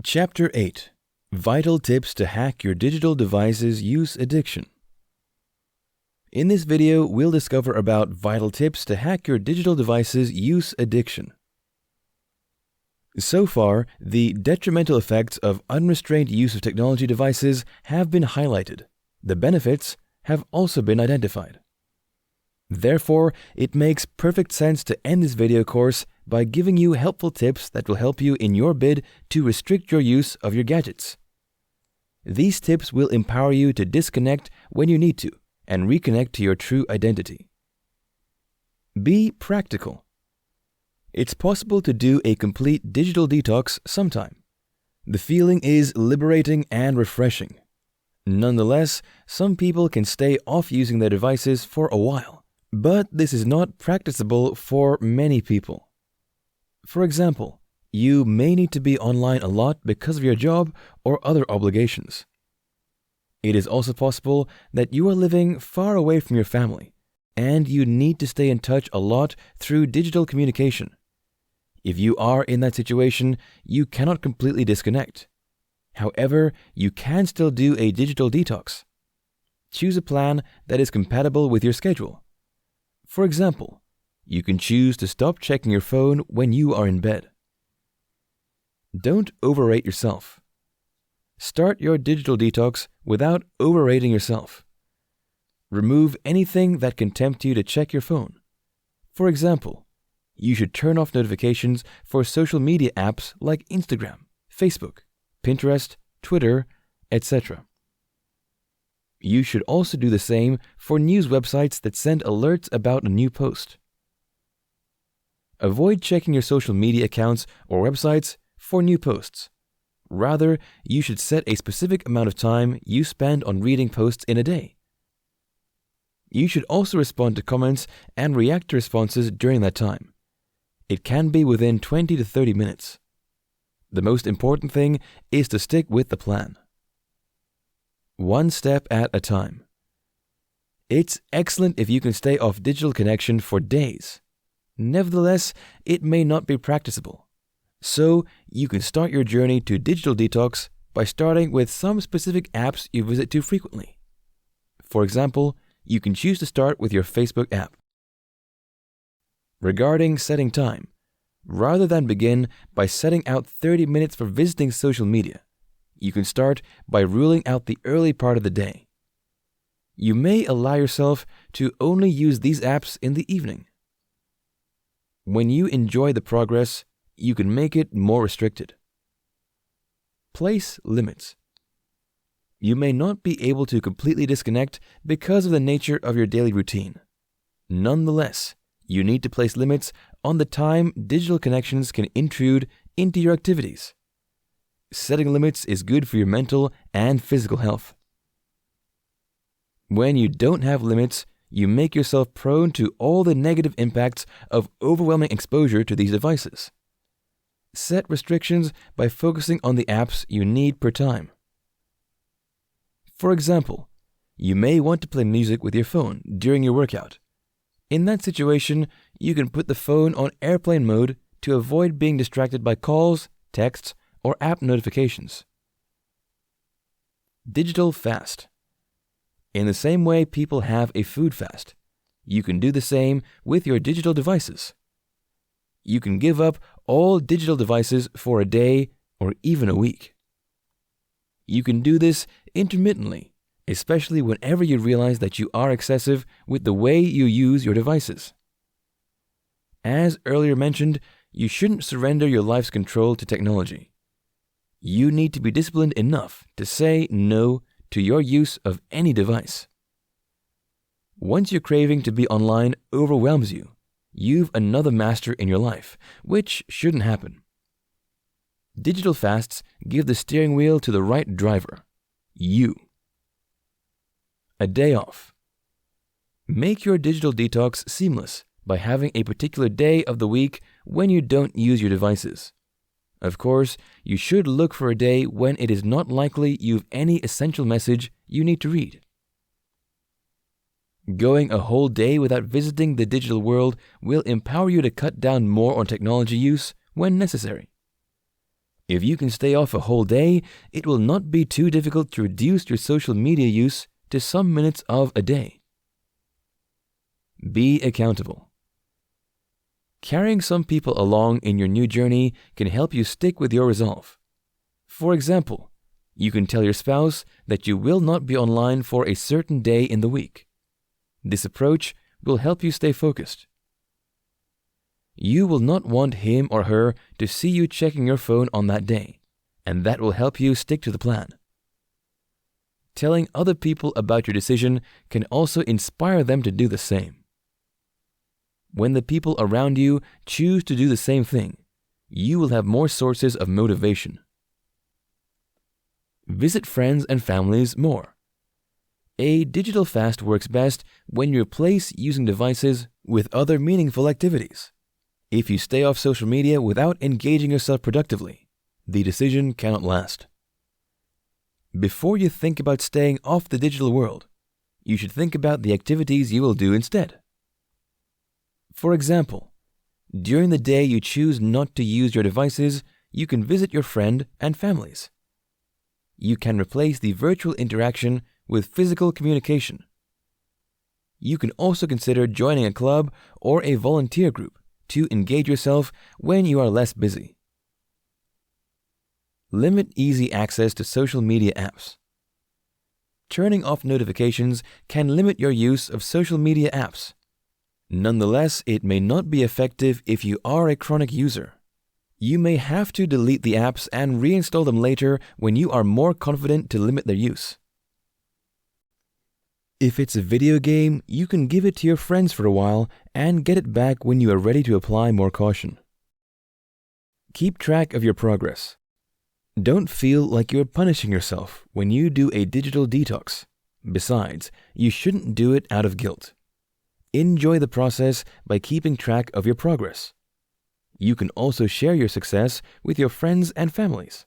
Chapter 8: Vital Tips to Hack Your Digital Devices Use Addiction. In this video, we'll discover about vital tips to hack your digital devices use addiction. So far, the detrimental effects of unrestrained use of technology devices have been highlighted. The benefits have also been identified. Therefore, it makes perfect sense to end this video course by giving you helpful tips that will help you in your bid to restrict your use of your gadgets. These tips will empower you to disconnect when you need to and reconnect to your true identity. Be practical. It's possible to do a complete digital detox sometime. The feeling is liberating and refreshing. Nonetheless, some people can stay off using their devices for a while, but this is not practicable for many people. For example, you may need to be online a lot because of your job or other obligations. It is also possible that you are living far away from your family, and you need to stay in touch a lot through digital communication. If you are in that situation, you cannot completely disconnect. However, you can still do a digital detox. Choose a plan that is compatible with your schedule. For example, you can choose to stop checking your phone when you are in bed. Don't overrate yourself. Start your digital detox without overrating yourself. Remove anything that can tempt you to check your phone. For example, you should turn off notifications for social media apps like Instagram, Facebook, Pinterest, Twitter, etc. You should also do the same for news websites that send alerts about a new post. Avoid checking your social media accounts or websites for new posts. Rather, you should set a specific amount of time you spend on reading posts in a day. You should also respond to comments and react to responses during that time. It can be within 20 to 30 minutes. The most important thing is to stick with the plan. One step at a time. It's excellent if you can stay off digital connection for days. Nevertheless, it may not be practicable. So, you can start your journey to digital detox by starting with some specific apps you visit too frequently. For example, you can choose to start with your Facebook app. Regarding setting time, rather than begin by setting out 30 minutes for visiting social media, you can start by ruling out the early part of the day. You may allow yourself to only use these apps in the evening. When you enjoy the progress, you can make it more restricted. Place limits. You may not be able to completely disconnect because of the nature of your daily routine. Nonetheless, you need to place limits on the time digital connections can intrude into your activities. Setting limits is good for your mental and physical health. When you don't have limits, you make yourself prone to all the negative impacts of overwhelming exposure to these devices. Set restrictions by focusing on the apps you need per time. For example, you may want to play music with your phone during your workout. In that situation, you can put the phone on airplane mode to avoid being distracted by calls, texts, or app notifications. Digital fast. In the same way people have a food fast, you can do the same with your digital devices. You can give up all digital devices for a day or even a week. You can do this intermittently, especially whenever you realize that you are excessive with the way you use your devices. As earlier mentioned, you shouldn't surrender your life's control to technology. You need to be disciplined enough to say no to your use of any device. Once your craving to be online overwhelms you, you've another master in your life, which shouldn't happen. Digital fasts give the steering wheel to the right driver, you. A day off. Make your digital detox seamless by having a particular day of the week when you don't use your devices. Of course, you should look for a day when it is not likely you've any essential message you need to read. Going a whole day without visiting the digital world will empower you to cut down more on technology use when necessary. If you can stay off a whole day, it will not be too difficult to reduce your social media use to some minutes of a day. Be accountable. Carrying some people along in your new journey can help you stick with your resolve. For example, you can tell your spouse that you will not be online for a certain day in the week. This approach will help you stay focused. You will not want him or her to see you checking your phone on that day, and that will help you stick to the plan. Telling other people about your decision can also inspire them to do the same. When the people around you choose to do the same thing, you will have more sources of motivation. Visit friends and families more. A digital fast works best when you replace using devices with other meaningful activities. If you stay off social media without engaging yourself productively, the decision cannot last. Before you think about staying off the digital world, you should think about the activities you will do instead. For example, during the day you choose not to use your devices, you can visit your friend and families. You can replace the virtual interaction with physical communication. You can also consider joining a club or a volunteer group to engage yourself when you are less busy. Limit easy access to social media apps. Turning off notifications can limit your use of social media apps. Nonetheless, it may not be effective if you are a chronic user. You may have to delete the apps and reinstall them later when you are more confident to limit their use. If it's a video game, you can give it to your friends for a while and get it back when you are ready to apply more caution. Keep track of your progress. Don't feel like you're punishing yourself when you do a digital detox. Besides, you shouldn't do it out of guilt. Enjoy the process by keeping track of your progress. You can also share your success with your friends and families.